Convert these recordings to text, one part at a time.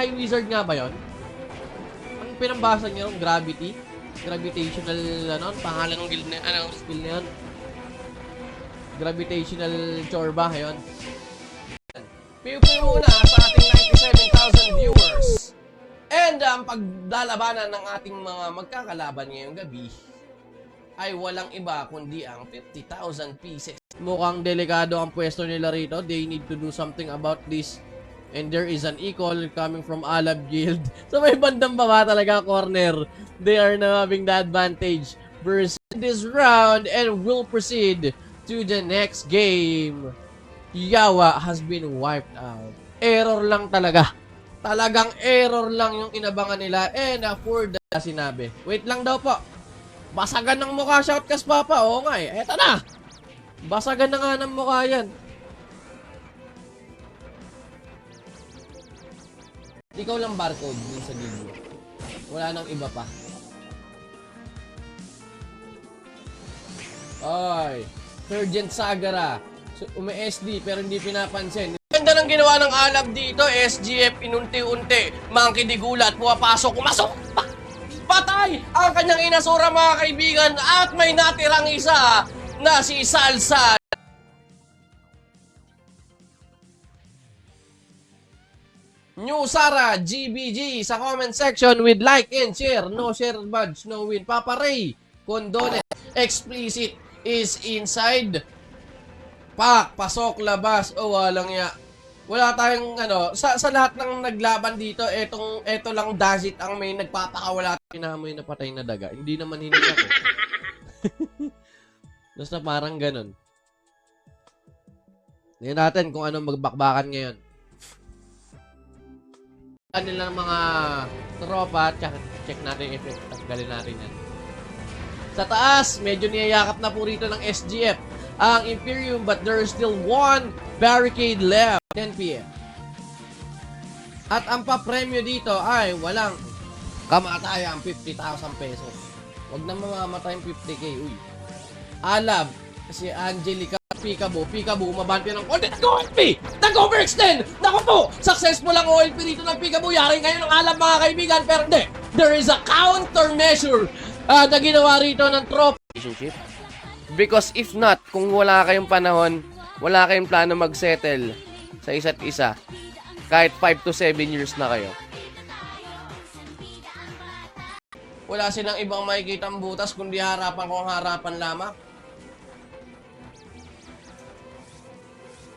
High Wizard nga ba yun? Anong pinambasa niya ron? Gravity? Gravitational, ano? Pangalan ng guild na, anong skill na yun? Gravitational Chorba, yun. Piupi muna sa ating 97,000 viewers. And ang pagdalabanan ng ating mga magkakalaban ngayong gabi ay walang iba kundi ang 50,000 pieces. Mukhang delikado ang pwesto nila rito. They need to do something about this. And there is an equal coming from Alab Guild. So may bandang baba talaga corner. They are now having the advantage versus this round and will proceed to the next game. Yawa has been wiped out. Error lang talaga. Talagang error lang yung inabangan nila. And for the sinabi. Wait lang daw po. Basagan ng mukha, Shoutcast Papa. Oo nga eh. Eto na. Basagan na nga ng mukha yan. Ikaw lang barcode dun sa guild mo. Wala nang iba pa. Oy. Sergeant Sagara. So, umi-SD pero hindi pinapansin. Ganda ng ginawa ng Alab dito. SGF inunti-unti. Mangkidigulat. Pumapasok. Kumasok. Patay! Ang kanyang inasura mga kaibigan. At may natirang isa na si Salsa. New Sara GBG sa comment section with like and share. No share badge, no win. Papa Ray Condone. Explicit is inside. Pak, pasok, labas. Oh, walang ya. Wala tayong ano, sa lahat ng naglaban dito, eto lang Dazit ang may nagpapakawala. Pinahamoy na patay na daga. Hindi naman hininga ko. Basta parang ganun. Tingnan natin kung anong magbakbakan ngayon. Nila ng mga tropa, check natin yung effect. Tanggalin natin yan. Sa taas, medyo niyayakap na po rito ng SGF ang Imperium, but there is still one barricade left. 10 PM. At ang papremyo dito ay walang kamatayang 50,000 pesos. Huwag na mamamatay yung 50K. Uy. Alab, si Angelica, Peekaboo, umabante ng konti. Nag-OLP! Nag-overextend! Naku po! Successful ang OLP rito ng Peekaboo. Yari ngayon ang Alab mga kaibigan. Pero hindi. There is a countermeasure na ginawa rito ng tropa. Because if not, kung wala kayong panahon, wala kayong plano mag-settle sa isa't isa, kahit 5 to 7 years na kayo. Wala silang ibang makikitang butas kundi harapan kung harapan lamang.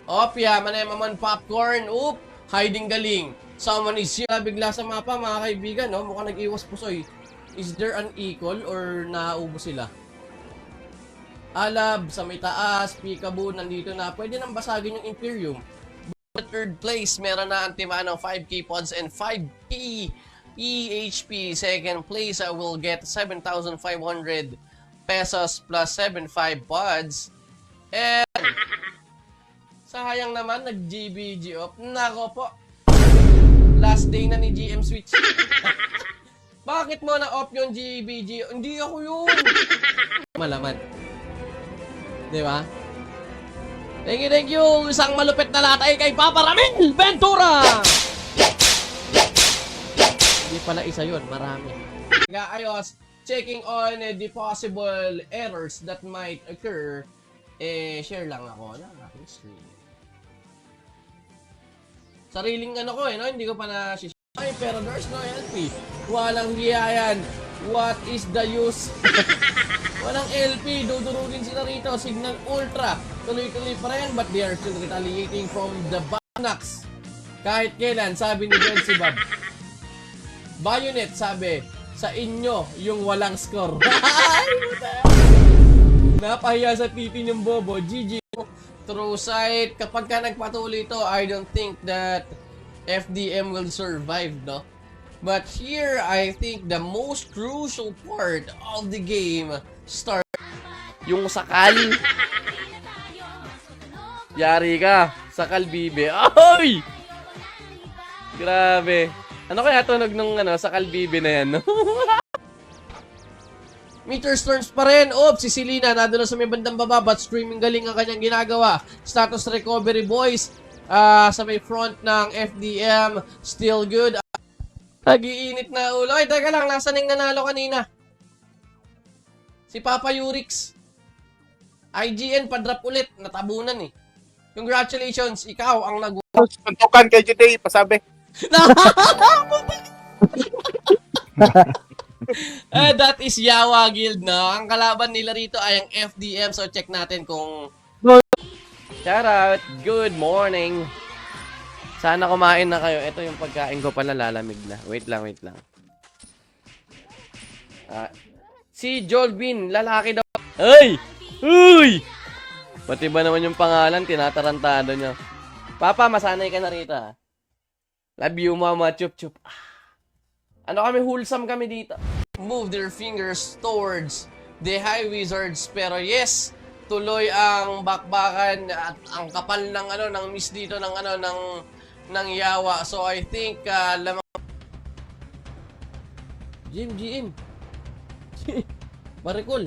Opya, manemaman popcorn. Oop, hiding galing. Someone is here. Bigla sa mapa mga kaibigan, no? Mukhang nag-iwas pusoy. Is there an equal or nauubos sila? Alab, sa may taas, Peekaboo, nandito na. Pwede nang basagin yung Imperium. But third place, meron na Antimano, 5k pods and 5k EHP. Second place, I will get 7,500 pesos plus 7.5 pods. And sayang naman, nag-GBG off. Nako po. Last day na ni GM Switch. Bakit mo na-off yung GBG? Hindi ako yun. Malaman. Diba? Thank you. Isang malupit na latay kay Papa Ramil Ventura. Hindi pala isa yun. Marami. Ayos. Checking on the possible errors that might occur. Share lang ako ng aking screen. Sariling ano ko no? Hindi ko pa na-share. Ay, pero there's no LP. Walang hiyayan. What is the use? Walang LP. Dudurugin sila rito. Signal Ultra. Tuloy-tuloy pa rin. But they are still retaliating from the Banax. Kahit kailan, sabi ni Ben si Bob. Bayonet, sabi, sa inyo, yung walang score. Napahiya sa titi ng bobo. GG. True sight. Kapag ka nagpatuloy ito, I don't think that FDM will survive, no? But here, I think the most crucial part of the game start. Yung sakal. Yari ka. Sakal, bibe. Ay! Grabe. Ano kaya tunog ng sakal, bibe na yan, no? Meter storms pa rin. Oops, si Selena nandun na sa may bandang baba but screaming galing ang kanyang ginagawa. Status recovery boys sa may front ng FDM. Still good. Nag-iinit na ulo. Ay, teka lang. Nasaan yung nanalo kanina? Si Papa Yurix. IGN, pa-drop ulit. Natabunan eh. Congratulations. Ikaw ang nag... Suntukan kay GTA, pasabi. That is Yawa Guild, no? Ang kalaban nila rito ay ang FDM. So, check natin kung... Shout out. Good morning. Sana kumain na kayo. Ito yung pagkain ko pala, lalamig na. Wait lang. Si Jolvin, lalaki daw. Ay! Uy! Pati ba naman yung pangalan, tinatarantado nyo. Papa, masanay ka na rito, ha? Love you, mama. Chup. Ano kami, wholesome kami dito. Move their fingers towards the high wizards. Pero yes, tuloy ang bakbakan at ang kapal ng ng miss dito ng Yawa. So I think GM. Marikol.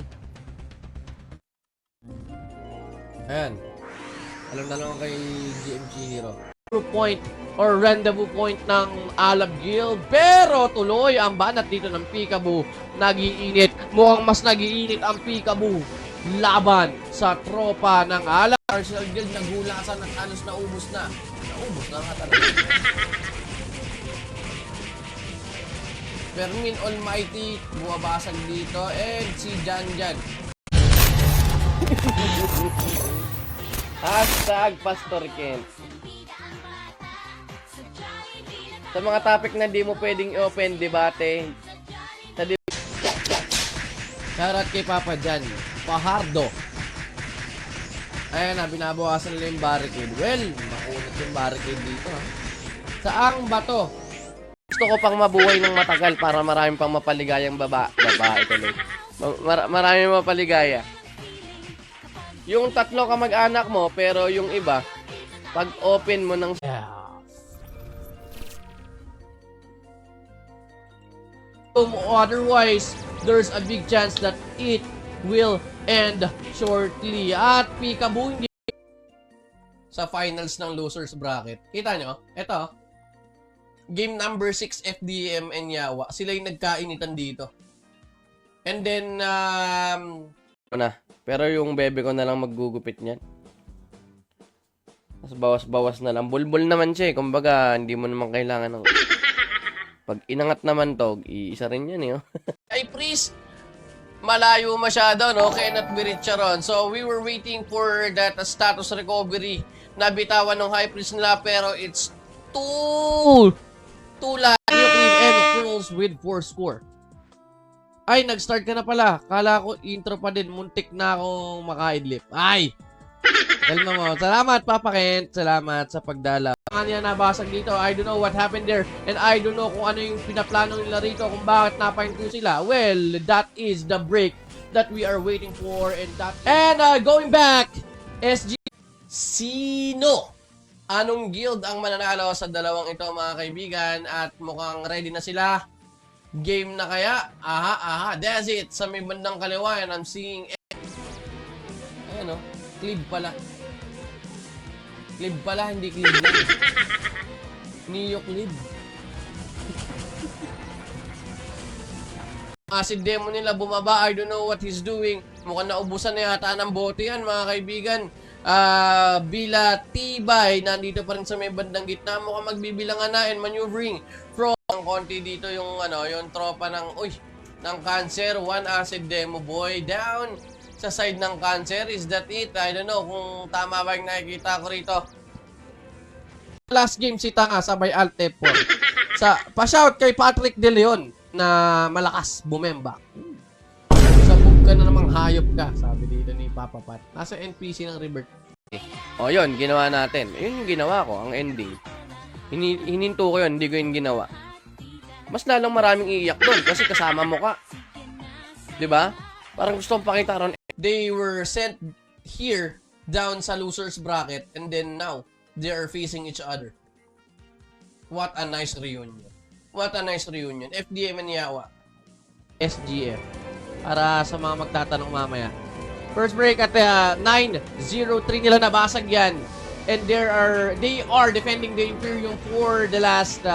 Ayan. Alam na lang kay GMG Hero. Point or rendezvous point ng Alab Guild. Pero tuloy ang banat dito ng Peekaboo. Nagiinit. Mukhang mas nagiinit ang Peekaboo laban sa tropa ng Alab. Arsenal Guild naghulasan at halos naubos na. Naubos na nga talaga. Fermin Almighty buwabasag dito and si Jan. Hashtag Pastor Kent. Sa mga topic na di mo pwedeng open debate. Shoutout kay Papa Jan. Pahardo. Ayan na, binabawasan nila yung barricade. Well, makunat yung barricade dito, ha. Saang bato? Gusto ko pang mabuhay ng matagal para maraming pang mapaligayang babae tuloy. Maraming mapaligaya. Yung 3 kamag-anak mo, pero yung iba, pag open mo ng... Otherwise, there's a big chance that it will end shortly. At Peekaboo hindi sa finals ng losers bracket. Kita nyo? Ito. Game number 6 FDM and Yawa. Sila yung nagkainitan dito. And then, pero yung bebe ko na lang maggugupit niyan. Mas bawas-bawas na lang. Bulbul naman siya eh. Kumbaga, hindi mo naman kailangan ng... Pag inangat naman to, iisa rin yan eh. Ay, priest, malayo masyado, no? Cannot be reached ron. So, we were waiting for that status recovery na bitawan ng high priest nila, pero it's too layo and kills with 4 score. Ay, nag-start ka na pala. Kala ko intro pa din. Muntik na akong makaidlip. Ay! Kalma mo. Salamat, Papa Kent. Salamat sa pagdala. Kanya nabasag dito. I don't know what happened there. And I don't know kung ano yung pinaplano nila rito. Kung bakit napahinto sila. Well, that is the break that we are waiting for. And going back, SG. Sino? Anong guild ang mananalo sa dalawang ito, mga kaibigan? At mukhang ready na sila. Game na kaya? Aha. That's it. Sa may bandang kaliwa, and I'm seeing... Ayan o. Clip pala. Clip pala, hindi clip lang. Neo clip. Acid demo nila bumaba. I don't know what he's doing. Mukhang naubusan na yata ng bote yan, mga kaibigan. Bila Tibay, nandito pa rin sa may bandang gitna. Mukhang magbibilangan na and maneuvering from ang konti dito yung yung tropa ng Cancer. One acid demo boy down sa side ng Cancer. Is that it? I don't know kung tama ba yung nakikita ko rito. Last game si Tanga sabay Alt F4. Pa-shout kay Patrick De Leon na malakas bumemba. Sabog ka na namang hayop ka, sabi dito ni Papa Pat. Nasa NPC ng Revert. O yun, ginawa natin. Yun yung ginawa ko, ang ending. Hininto ko yun, hindi ko yun ginawa. Mas lalong maraming iiyak doon kasi kasama mo ka. 'Di ba? Parang gusto kong pakita ron. They were sent here down sa losers bracket and then now they are facing each other. What a nice reunion. What a nice reunion. FDM and Yawa. SGF. Para sa mga magtatanong mamaya. First break at 9:03 nila nabasag yan. And they are defending the Imperium for the last